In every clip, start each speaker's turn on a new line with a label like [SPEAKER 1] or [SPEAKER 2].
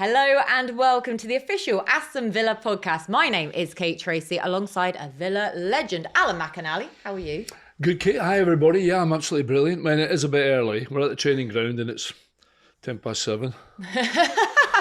[SPEAKER 1] Hello and welcome to the official Aston Villa podcast. My name is Kate Tracy alongside a Villa legend, Alan McAnally. How are you?
[SPEAKER 2] Good, Kate. Hi, everybody. Yeah, I'm absolutely brilliant. Man, it is a bit early. We're at the training ground and it's 7:10.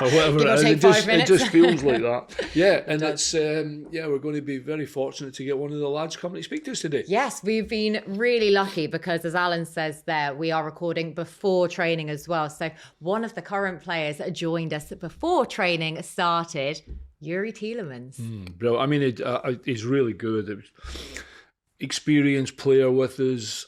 [SPEAKER 2] Or whatever it is. It just feels like that. Yeah, and it's we're going to be very fortunate to get one of the lads coming to speak to us today.
[SPEAKER 1] Yes, we've been really lucky because, as Alan says there, we are recording before training as well. So one of the current players joined us before training started, Youri Tielemans.
[SPEAKER 2] Brilliant. I mean, he's really good. Experienced player with us.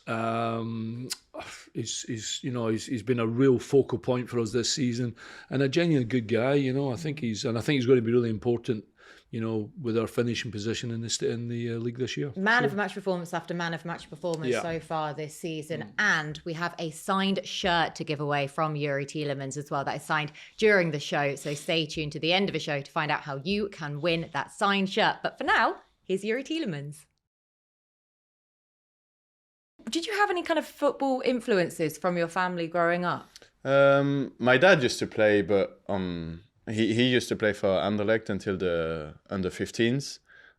[SPEAKER 2] He's been a real focal point for us this season, and a genuine good guy. I think he's going to be really important. With our finishing position in the league this year.
[SPEAKER 1] Man of match performance after man of match performance so far this season, and we have a signed shirt to give away from Youri Tielemans as well. That is signed during the show, so stay tuned to the end of the show to find out how you can win that signed shirt. But for now, here's Youri Tielemans. Did you have any kind of football influences from your family growing up?
[SPEAKER 3] My dad used to play, but he used to play for Anderlecht until the under-15s,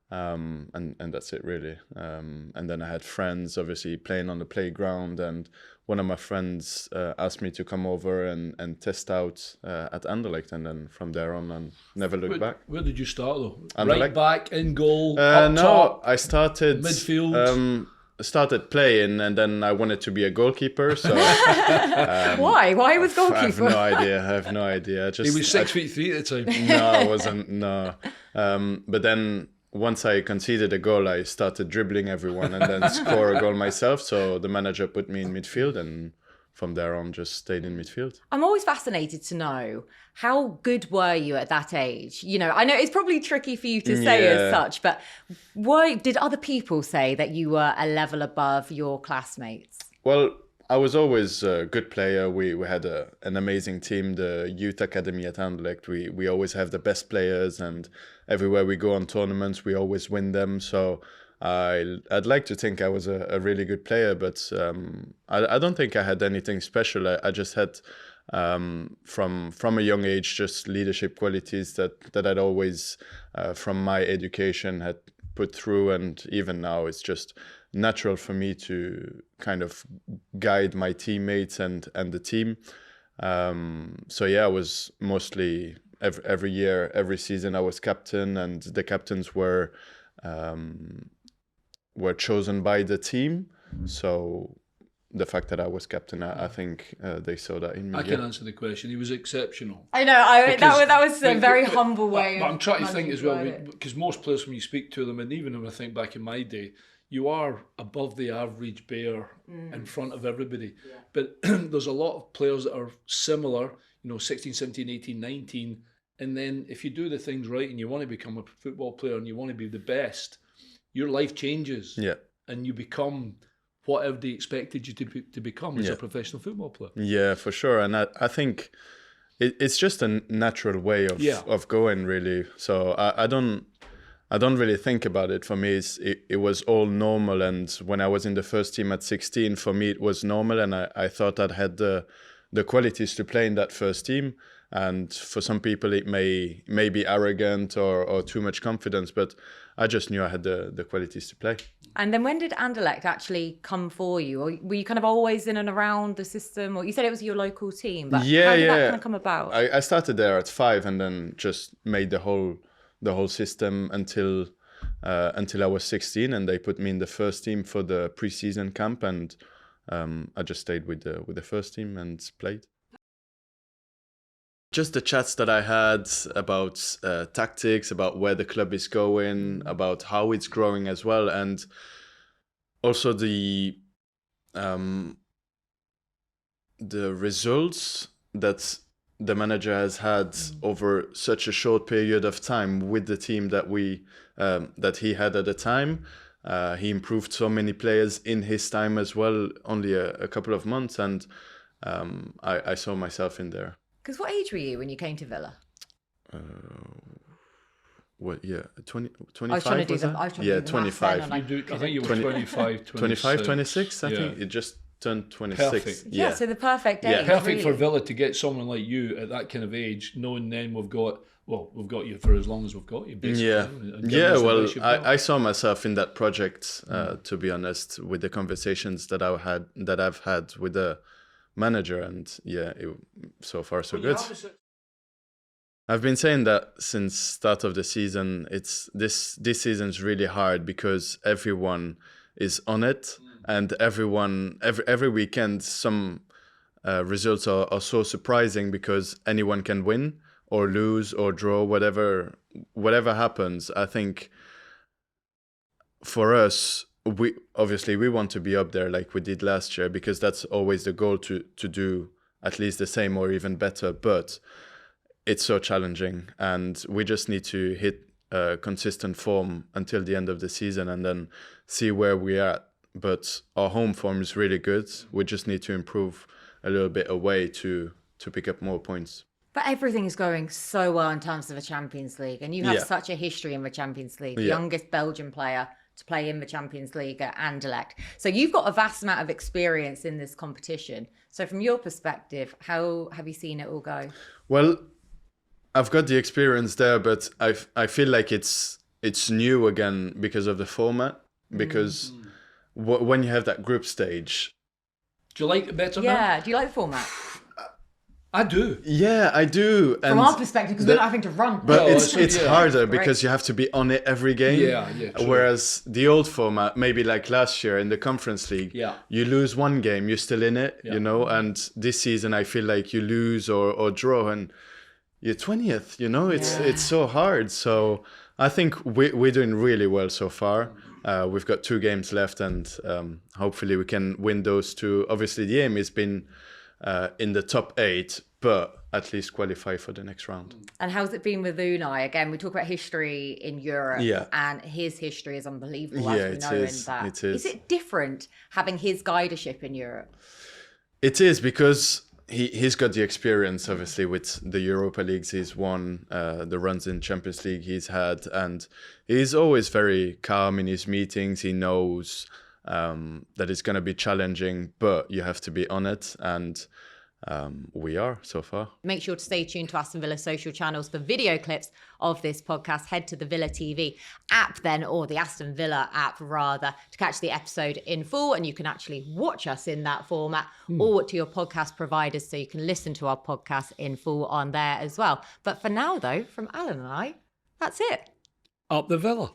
[SPEAKER 3] and that's it really. And then I had friends obviously playing on the playground, and one of my friends asked me to come over and test out at Anderlecht, and then from there on I never looked back.
[SPEAKER 2] Where did you start though?
[SPEAKER 3] Anderlecht.
[SPEAKER 2] Right back, in goal, up top?
[SPEAKER 3] I started
[SPEAKER 2] midfield.
[SPEAKER 3] Started playing and then I wanted to be a goalkeeper. So
[SPEAKER 1] Why? Why was goalkeeper?
[SPEAKER 3] I have no idea.
[SPEAKER 2] He was 6'3" at the time.
[SPEAKER 3] No, I wasn't. No. But then once I conceded a goal, I started dribbling everyone and then score a goal myself. So the manager put me in midfield, and from there on just stayed in midfield.
[SPEAKER 1] I'm always fascinated to know, how good were you at that age? I know it's probably tricky for you to say as such, but did other people say that you were a level above your classmates?
[SPEAKER 3] Well, I was always a good player. We had an amazing team, the youth academy at Anderlecht. We always have the best players, and everywhere we go on tournaments, we always win them. So I'd like to think I was a really good player, but I don't think I had anything special. I just had from a young age just leadership qualities that I'd always from my education had put through, and even now it's just natural for me to kind of guide my teammates and the team. So yeah, I was mostly every year, every season I was captain, and the captains were chosen by the team. So the fact that I was captain, I think they saw that in me.
[SPEAKER 2] I can answer the question. He was exceptional.
[SPEAKER 1] I know. That was a very humble way.
[SPEAKER 2] But I'm trying to think as well, because most players, when you speak to them, and even when I think back in my day, you are above the average bear in front of everybody. Yeah. But there's a lot of players that are similar, 16, 17, 18, 19. And then if you do the things right and you want to become a football player and you want to be the best, your life changes. Yeah. And you become whatever they expected you to become as a professional football player. Yeah,
[SPEAKER 3] for sure. And I think it's just a natural way of going, really. So I don't really think about it. For me, it was all normal. And when I was in the first team at 16, for me, it was normal. And I thought I'd had the qualities to play in that first team. And for some people, it may be arrogant or too much confidence, but I just knew I had the qualities to play.
[SPEAKER 1] And then when did Anderlecht actually come for you? Or were you kind of always in and around the system? Or you said it was your local team, but how did that kind of come about?
[SPEAKER 3] I started there at 5 and then just made the whole system until I was 16, and they put me in the first team for the pre-season camp, and I just stayed with the first team and played. Just the chats that I had about tactics, about where the club is going, about how it's growing as well, and also the results that the manager has had over such a short period of time with the team that he had at the time. He improved so many players in his time as well, only a couple of months, and I saw myself in there.
[SPEAKER 1] Because what age were you when you came to Villa?
[SPEAKER 3] 25?
[SPEAKER 1] I was trying to do the
[SPEAKER 3] 25.
[SPEAKER 2] I think you were 25,
[SPEAKER 3] 25, 26, I think. It just turned 26.
[SPEAKER 2] Perfect.
[SPEAKER 1] Yeah, so the perfect age.
[SPEAKER 3] Yeah.
[SPEAKER 2] Perfect for
[SPEAKER 1] really.
[SPEAKER 2] Villa to get someone like you at that kind of age, knowing then we've got you for as long as we've got you, basically.
[SPEAKER 3] Yeah,
[SPEAKER 2] and giving us the
[SPEAKER 3] well,
[SPEAKER 2] best you've got.
[SPEAKER 3] I saw myself in that project, to be honest, with the conversations that I've had with the manager, and so far so good. I've been saying that since start of the season. It's this season's really hard because everyone is on it, and every weekend some results are so surprising because anyone can win or lose or draw, whatever happens. I think for us, we want to be up there like we did last year, because that's always the goal, to do at least the same or even better. But it's so challenging, and we just need to hit consistent form until the end of the season and then see where we are at. But our home form is really good. We just need to improve a little bit away to pick up more points.
[SPEAKER 1] But everything is going so well in terms of the Champions League, and you have such a history in the Champions League, the youngest Belgian player to play in the Champions League at Anderlecht. So you've got a vast amount of experience in this competition. So from your perspective, how have you seen it all go?
[SPEAKER 3] Well, I've got the experience there, but I feel like it's new again because of the format. Because when you have that group stage,
[SPEAKER 2] do you like it better now?
[SPEAKER 1] Yeah, do you like the format?
[SPEAKER 2] I do.
[SPEAKER 3] Yeah, I do.
[SPEAKER 1] From our perspective, because we're not having to run.
[SPEAKER 3] But
[SPEAKER 2] No,
[SPEAKER 3] it's harder
[SPEAKER 1] Great.
[SPEAKER 3] because you have to be on it every game.
[SPEAKER 2] Yeah, true.
[SPEAKER 3] Whereas the old format, maybe like last year in the Conference League, you lose one game, you're still in it, you know. And this season, I feel like you lose or draw and you're 20th. You know, it's so hard. So I think we're doing really well so far. We've got 2 games left, and hopefully we can win those 2. Obviously, the aim has been in the top 8, but at least qualify for the next round.
[SPEAKER 1] And how's it been with Unai? Again, we talk about history in Europe, and his history is unbelievable, as we know in that.
[SPEAKER 3] It is.
[SPEAKER 1] Is it different having his guidership in Europe?
[SPEAKER 3] It is, because he's got the experience, obviously, with the Europa Leagues he's won, the runs in Champions League he's had, and he's always very calm in his meetings. He knows that it's going to be challenging, but you have to be on it, and we are so far.
[SPEAKER 1] Make sure to stay tuned to Aston Villa social channels for video clips of this podcast. Head to the VillaTV app then, or the Aston Villa app rather, to catch the episode in full, and you can actually watch us in that format, or to your podcast providers, so you can listen to our podcast in full on there as well. But for now though, from Alan and I, that's it.
[SPEAKER 2] Up the Villa.